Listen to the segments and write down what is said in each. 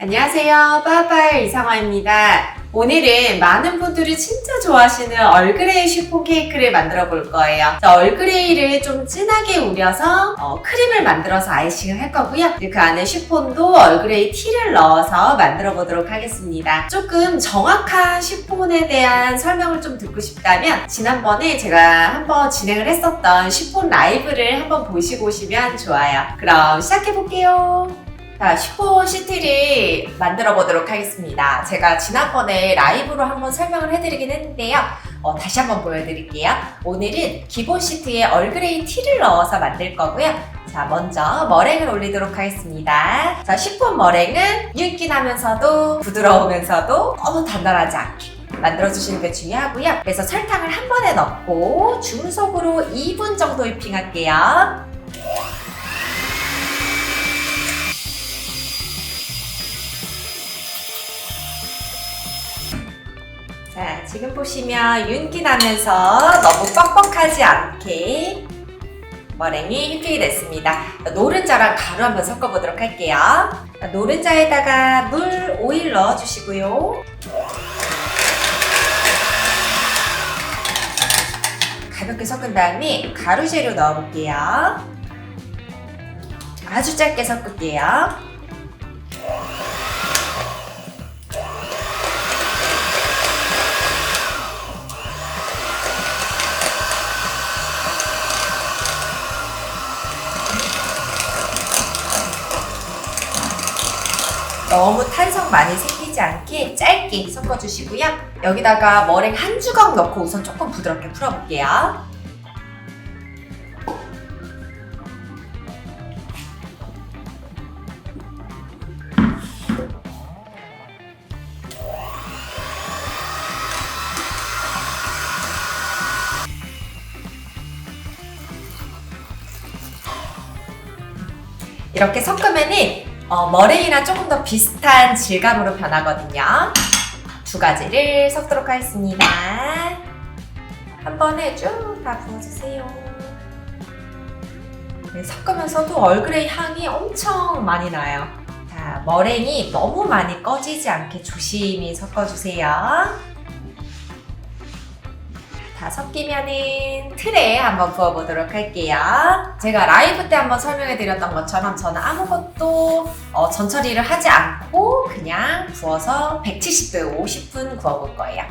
안녕하세요. 빠빠의 이상화입니다. 오늘은 많은 분들이 진짜 좋아하시는 얼그레이 쉬폰 케이크를 만들어 볼 거예요. 얼그레이를 좀 진하게 우려서 크림을 만들어서 아이싱을 할 거고요. 그 안에 쉬폰도 얼그레이 티를 넣어서 만들어 보도록 하겠습니다. 조금 정확한 쉬폰에 대한 설명을 좀 듣고 싶다면 지난번에 제가 한번 진행을 했었던 쉬폰 라이브를 한번 보시고 오시면 좋아요. 그럼 시작해 볼게요. 자, 쉬폰 시트를 만들어 보도록 하겠습니다. 제가 지난번에 라이브로 한번 설명을 해드리긴 했는데요. 다시 한번 보여드릴게요. 오늘은 기본 시트에 얼그레이 티를 넣어서 만들 거고요. 자, 먼저 머랭을 올리도록 하겠습니다. 자, 쉬폰 머랭은 윤기나면서도 부드러우면서도 너무 단단하지 않게 만들어주시는 게 중요하고요. 그래서 설탕을 한 번에 넣고 중속으로 2분 정도 휘핑할게요. 자, 지금 보시면 윤기 나면서 너무 뻑뻑하지 않게 머랭이 휘핑이 됐습니다. 노른자랑 가루 한번 섞어보도록 할게요. 노른자에다가 물, 오일 넣어주시고요. 가볍게 섞은 다음에 가루 재료 넣어볼게요. 아주 짧게 섞을게요. 너무 탄성 많이 생기지 않게 짧게 섞어주시고요. 여기다가 머랭 한 주걱 넣고 우선 조금 부드럽게 풀어볼게요. 이렇게 섞으면은 머랭이랑 조금 더 비슷한 질감으로 변하거든요. 두 가지를 섞도록 하겠습니다. 한 번에 쭉 다 부어주세요. 네, 섞으면서도 얼그레이 향이 엄청 많이 나요. 자, 머랭이 너무 많이 꺼지지 않게 조심히 섞어주세요. 다 섞이면은 틀에 한번 부어보도록 할게요. 제가 라이브 때 한번 설명해 드렸던 것처럼 저는 아무것도 전처리를 하지 않고 그냥 부어서 170도에 50분 구워볼 거예요.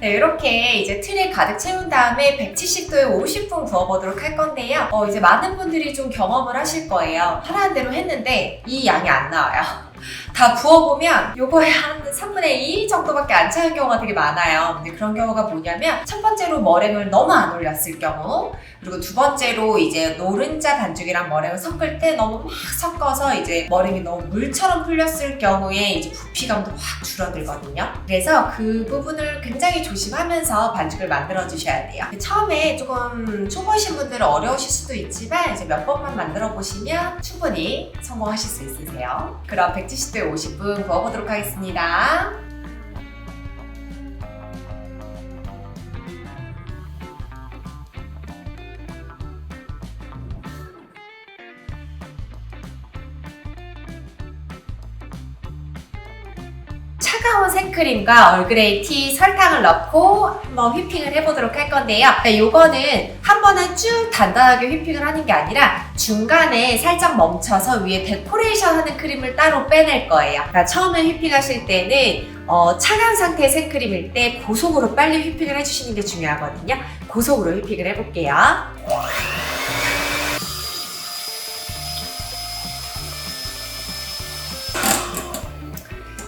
네, 이렇게 이제 틀에 가득 채운 다음에 170도에 50분 구워보도록 할 건데요. 이제 많은 분들이 좀 경험을 하실 거예요. 하라는 대로 했는데 이 양이 안 나와요. 다 부어보면 요거에 한 3분의 2 정도밖에 안 차는 경우가 되게 많아요. 근데 그런 경우가 뭐냐면 첫 번째로 머랭을 너무 안 올렸을 경우, 그리고 두 번째로 이제 노른자 반죽이랑 머랭을 섞을 때 너무 막 섞어서 이제 머랭이 너무 물처럼 풀렸을 경우에 이제 부피감도 확 줄어들거든요. 그래서 그 부분을 굉장히 조심하면서 반죽을 만들어 주셔야 돼요. 처음에 조금 초보이신 분들은 어려우실 수도 있지만 이제 몇 번만 만들어 보시면 충분히 성공하실 수 있으세요. 그럼 170도에 50분 구워보도록 하겠습니다. 차가운 생크림과 얼그레이 티, 설탕을 넣고 한번 휘핑을 해보도록 할 건데요. 요거는 한 번에 쭉 단단하게 휘핑을 하는 게 아니라 중간에 살짝 멈춰서 위에 데코레이션 하는 크림을 따로 빼낼 거예요. 그러니까 처음에 휘핑하실 때는 차가운 상태의 생크림일 때 고속으로 빨리 휘핑을 해주시는 게 중요하거든요. 고속으로 휘핑을 해볼게요.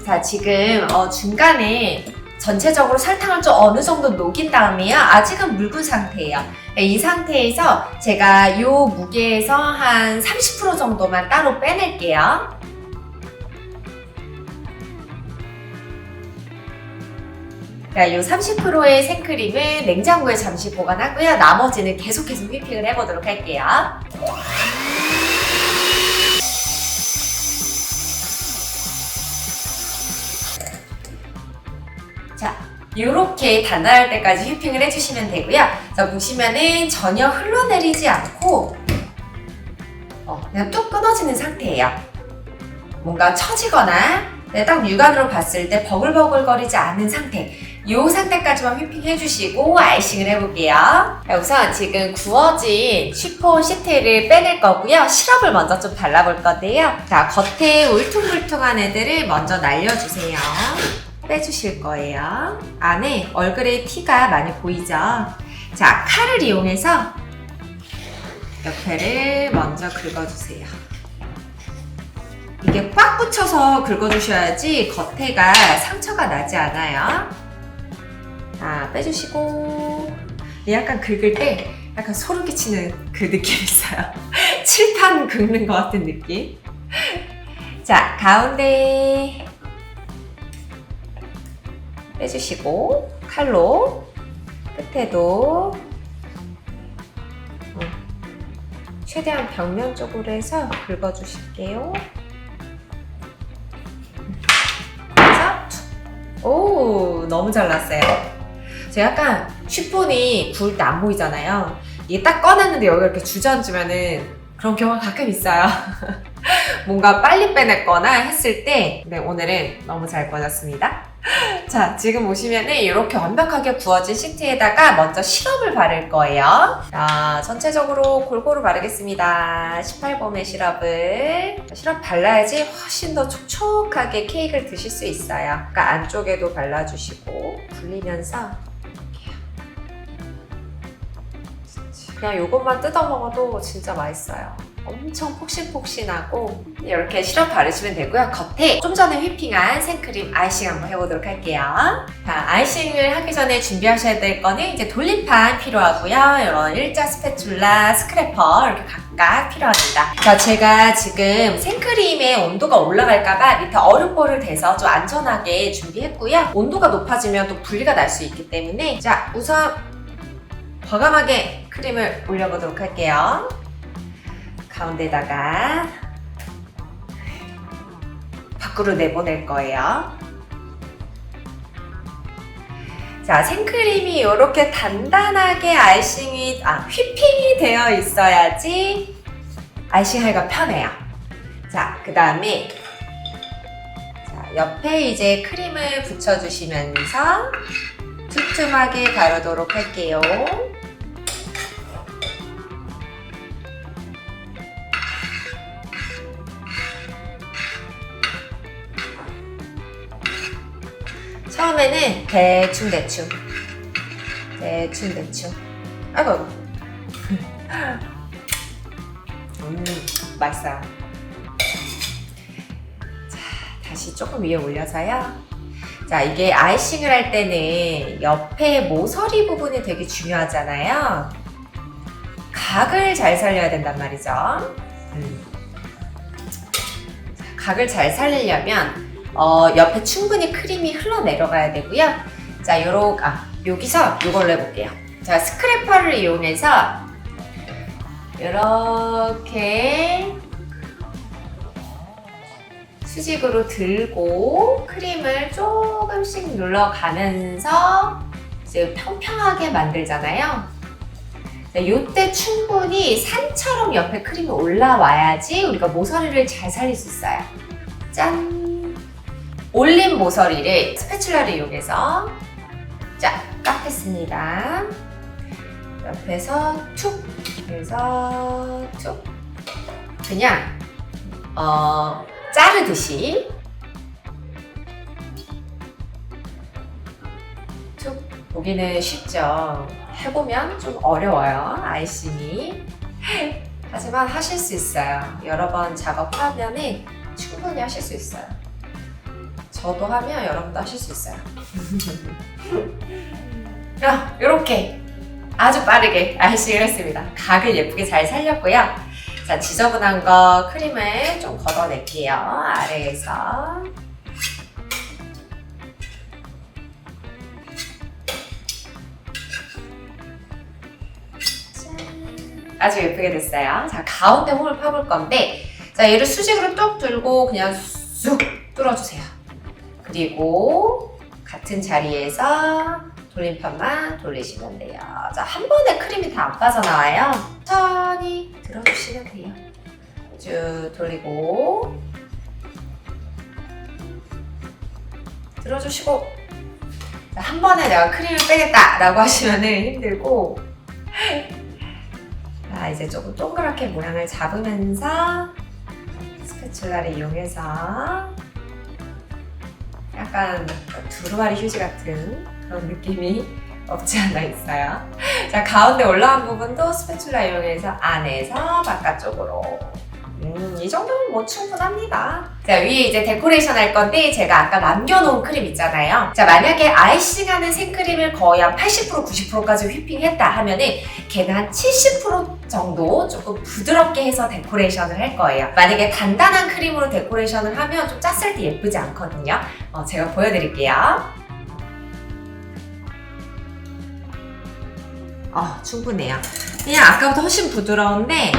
자, 지금 중간에 전체적으로 설탕을 좀 어느 정도 녹인 다음에요. 아직은 묽은 상태예요. 이 상태에서 제가 이 무게에서 한 30% 정도만 따로 빼낼게요. 이 30%의 생크림을 냉장고에 잠시 보관하고요. 나머지는 계속해서 휘핑을 해보도록 할게요. 이렇게 단단할 때까지 휘핑을 해주시면 되고요. 자, 보시면은 전혀 흘러내리지 않고 그냥 뚝 끊어지는 상태예요. 뭔가 처지거나 딱 육안으로 봤을 때 버글버글거리지 않은 상태, 이 상태까지만 휘핑 해주시고 아이싱을 해볼게요. 자, 우선 지금 구워진 쉬폰 시트를 빼낼 거고요. 시럽을 먼저 좀 발라볼 건데요. 자, 겉에 울퉁불퉁한 애들을 먼저 날려주세요. 빼주실 거예요. 안에 얼그레이 티가 많이 보이죠? 자, 칼을 이용해서 옆에를 먼저 긁어주세요. 이게 꽉 붙여서 긁어주셔야지 겉에가 상처가 나지 않아요. 자, 빼주시고 약간 긁을 때 약간 소름 끼치는 그 느낌이 있어요. 칠판 긁는 것 같은 느낌. 자, 가운데 빼주시고 칼로 끝에도 최대한 벽면 쪽으로 해서 긁어주실게요. 오, 너무 잘 났어요. 제가 약간 쉬폰이 구울 때 안 보이잖아요. 이게 딱 꺼냈는데 여기가 이렇게 주저앉으면은 그런 경우가 가끔 있어요. 뭔가 빨리 빼냈거나 했을 때, 네, 오늘은 너무 잘 꺼졌습니다. 자, 지금 보시면은 이렇게 완벽하게 구워진 시트에다가 먼저 시럽을 바를 거예요. 자, 전체적으로 골고루 바르겠습니다. 18봄의 시럽을. 시럽 발라야지 훨씬 더 촉촉하게 케이크를 드실 수 있어요. 그러니까 안쪽에도 발라주시고 굴리면서 그냥 이것만 뜯어 먹어도 진짜 맛있어요. 엄청 폭신폭신하고 이렇게 시럽 바르시면 되고요. 겉에 좀 전에 휘핑한 생크림 아이싱 한번 해보도록 할게요. 자, 아이싱을 하기 전에 준비하셔야 될 거는 이제 돌림판 필요하고요. 이런 일자 스패츌라, 스크래퍼 이렇게 각각 필요합니다. 자, 제가 지금 생크림의 온도가 올라갈까봐 밑에 얼음볼을 대서 좀 안전하게 준비했고요. 온도가 높아지면 또 분리가 날 수 있기 때문에 자, 우선 과감하게 크림을 올려보도록 할게요. 가운데다가 밖으로 내보낼 거예요. 자, 생크림이 이렇게 단단하게 휘핑이 되어 있어야지 아이싱하기가 편해요. 자, 그 다음에 옆에 이제 크림을 붙여주시면서 두툼하게 바르도록 할게요. 처음에는 대충 아이고 맛있어요. 자, 다시 조금 위에 올려서요. 자, 이게 아이싱을 할 때는 옆에 모서리 부분이 되게 중요하잖아요. 각을 잘 살려야 된단 말이죠. 각을 잘 살리려면 옆에 충분히 크림이 흘러내려가야 되고요. 자, 여기서 이걸로 해볼게요. 자, 스크래퍼를 이용해서 이렇게 수직으로 들고 크림을 조금씩 눌러가면서 이제 평평하게 만들잖아요. 자, 이때 충분히 산처럼 옆에 크림이 올라와야지 우리가 모서리를 잘 살릴 수 있어요. 짠! 올린 모서리를 스패츌라를 이용해서 자, 깎겠습니다. 옆에서 툭 해서 툭 그냥 자르듯이 툭. 보기는 쉽죠. 해보면 좀 어려워요, 아이싱이. 하지만 하실 수 있어요. 여러 번 작업하면 충분히 하실 수 있어요. 저도 하면 여러분도 하실 수 있어요. 이렇게 아주 빠르게 아이싱을 했습니다. 각을 예쁘게 잘 살렸고요. 자, 지저분한 거 크림을 좀 걷어낼게요. 아래에서. 아주 예쁘게 됐어요. 자, 가운데 홈을 파볼 건데, 자, 얘를 수직으로 뚝 들고 그냥 쑥 뚫어주세요. 그리고 같은 자리에서 돌림판만 돌리시면 돼요. 자, 한 번에 크림이 다 안 빠져나와요. 천천히 들어주시면 돼요. 쭉 돌리고 들어주시고, 한 번에 내가 크림을 빼겠다 라고 하시면 힘들고, 자, 이제 조금 동그랗게 모양을 잡으면서 스패츌라를 이용해서 약간 두루마리 휴지 같은 그런 느낌이 없지 않아 있어요. 자, 가운데 올라간 부분도 스패츌라 이용해서 안에서 바깥쪽으로. 이 정도면 뭐 충분합니다. 자, 위에 이제 데코레이션 할 건데 제가 아까 남겨놓은 크림 있잖아요. 자, 만약에 아이싱하는 생크림을 거의 한 80% 90%까지 휘핑했다 하면은 걔는 한 70% 정도 조금 부드럽게 해서 데코레이션을 할 거예요. 만약에 단단한 크림으로 데코레이션을 하면 좀 짰을 때 예쁘지 않거든요. 제가 보여드릴게요. 충분해요. 그냥 아까보다 훨씬 부드러운데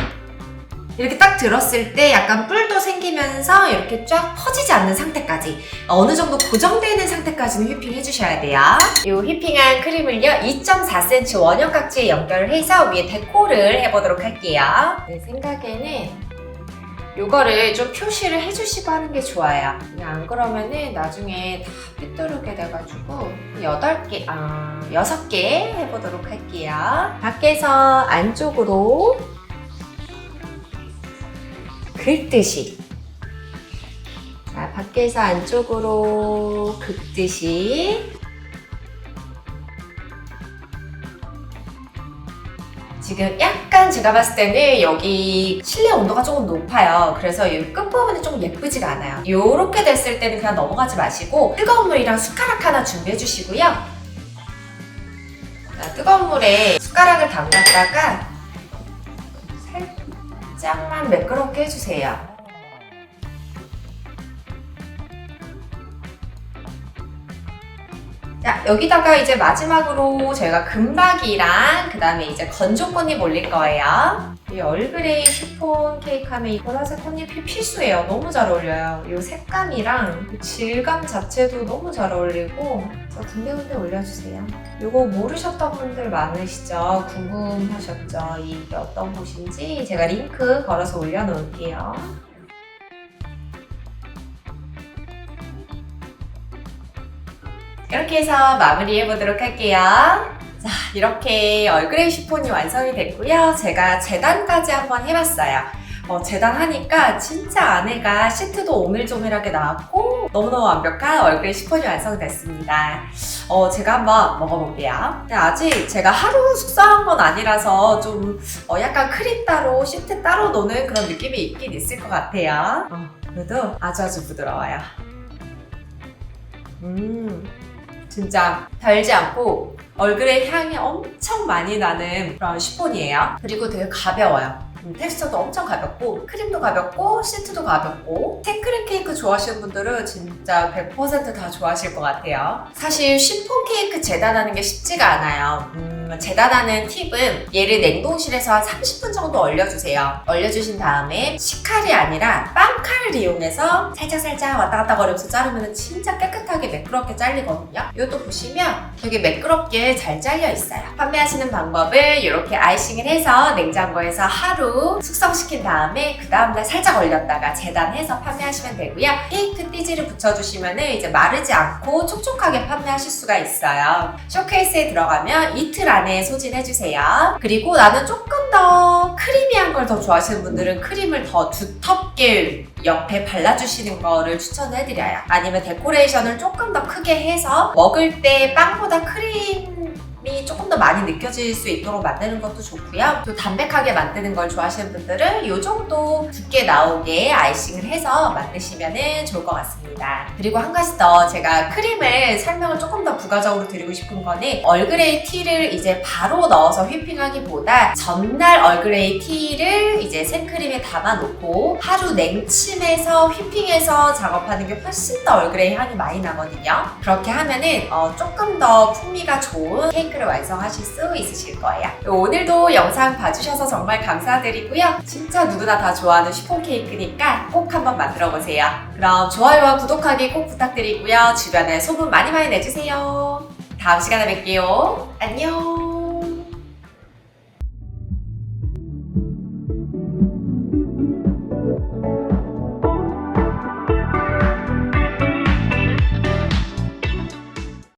이렇게 딱 들었을 때 약간 뿔도 생기면서 이렇게 쫙 퍼지지 않는 상태까지, 어느 정도 고정되는 상태까지는 휘핑 해주셔야 돼요. 이 휘핑한 크림을요 2.4cm 원형깍지에 연결을 해서 위에 데코를 해보도록 할게요. 내 생각에는 이거를 좀 표시를 해주시고 하는 게 좋아요. 안 그러면은 나중에 다 삐뚤게 돼가지고 6개 해보도록 할게요. 밖에서 안쪽으로 긁듯이, 자, 밖에서 안쪽으로 긁듯이. 지금 약간 제가 봤을 때는 여기 실내 온도가 조금 높아요. 그래서 이 끝부분이 좀 예쁘지가 않아요. 이렇게 됐을 때는 그냥 넘어가지 마시고 뜨거운 물이랑 숟가락 하나 준비해 주시고요. 자, 뜨거운 물에 숟가락을 담갔다가 살짝만 매끄럽게 해주세요. 자, 여기다가 이제 마지막으로 저희가 금박이랑 그 다음에 이제 건조 꽃잎 올릴 거예요. 이 얼그레이 시폰 케이크 하면 이 보라색 꽃잎이 필수예요. 너무 잘 어울려요. 이 색감이랑 이 질감 자체도 너무 잘 어울리고. 군데군데 올려주세요. 이거 모르셨던 분들 많으시죠? 궁금하셨죠? 이게 어떤 곳인지 제가 링크 걸어서 올려놓을게요. 이렇게 해서 마무리해 보도록 할게요. 자, 이렇게 얼그레이 시폰이 완성이 됐고요. 제가 재단까지 한번 해봤어요. 재단하니까 진짜 안에가 시트도 오밀조밀하게 나왔고 너무너무 완벽한 얼그레이 시폰이 완성됐습니다. 제가 한번 먹어볼게요. 근데 아직 제가 하루 숙성한 건 아니라서 좀 약간 크림 따로 시트 따로 노는 그런 느낌이 있긴 있을 것 같아요. 그래도 아주 부드러워요. 진짜 달지 않고 얼그레이 향이 엄청 많이 나는 그런 시폰이에요. 그리고 되게 가벼워요. 텍스처도 엄청 가볍고 크림도 가볍고 시트도 가볍고 생크림 케이크 좋아하시는 분들은 진짜 100% 다 좋아하실 것 같아요. 사실 시폰 케이크 재단하는 게 쉽지가 않아요. 재단하는 팁은 얘를 냉동실에서 한 30분 정도 얼려주세요. 얼려주신 다음에 식칼이 아니라 빵칼을 이용해서 살짝 왔다 갔다 거리면서 자르면 진짜 깨끗하게 매끄럽게 잘리거든요. 이것도 보시면 되게 매끄럽게 잘 잘려 있어요. 판매하시는 방법을 이렇게 아이싱을 해서 냉장고에서 하루 숙성시킨 다음에 그 다음날 살짝 얼렸다가 재단해서 판매하시면 되고요. 케이크 띠지를 붙여주시면 이제 마르지 않고 촉촉하게 판매하실 수가 있어요. 쇼케이스에 들어가면 이틀 안에 소진해주세요. 그리고 나는 조금 더 크리미한 걸 더 좋아하시는 분들은 크림을 더 두텁게 옆에 발라주시는 거를 추천해드려요. 아니면 데코레이션을 조금 더 크게 해서 먹을 때 빵보다 크림이 조금 더 많이 느껴질 수 있도록 만드는 것도 좋고요. 또 담백하게 만드는 걸 좋아하시는 분들은 이 정도 두께 나오게 아이싱을 해서 만드시면 좋을 것 같습니다. 그리고 한 가지 더 제가 크림을 설명을 조금 더 부가적으로 드리고 싶은 거는 얼그레이 티를 이제 바로 넣어서 휘핑하기보다 전날 얼그레이 티를 이제 생크림에 담아놓고 하루 냉침해서 휘핑해서 작업하는 게 훨씬 더 얼그레이 향이 많이 나거든요. 그렇게 하면은 조금 더 풍미가 좋은 케이크 케이크를 완성하실 수 있으실 거예요. 오늘도 영상 봐주셔서 정말 감사드리고요. 진짜 누구나 다 좋아하는 시폰 케이크니까 꼭 한번 만들어 보세요. 그럼 좋아요와 구독하기 꼭 부탁드리고요. 주변에 소문 많이 내주세요. 다음 시간에 뵐게요. 안녕.